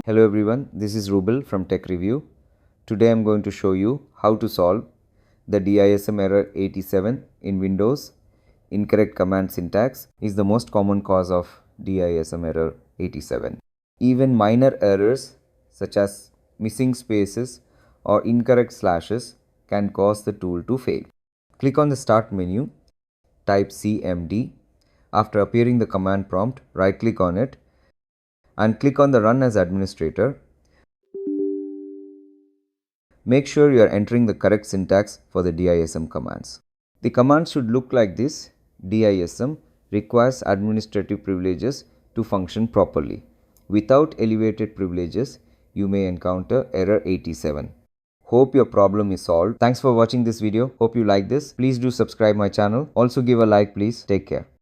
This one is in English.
Hello everyone, this is Rubel from Tech Review. Today I am going to show you how to solve the DISM error 87 in Windows. Incorrect command syntax is the most common cause of DISM error 87. Even minor errors such as missing spaces or incorrect slashes can cause the tool to fail. Click on the Start menu, type CMD. After appearing the command prompt, right click on it and click on the Run as Administrator. Make sure you are entering the correct syntax for the DISM commands. The command should look like this. DISM requires administrative privileges to function properly. Without elevated privileges, you may encounter error 87. Hope your problem is solved. Thanks for watching this video. Hope you like this. Please do subscribe my channel. Also give a like please. Take care.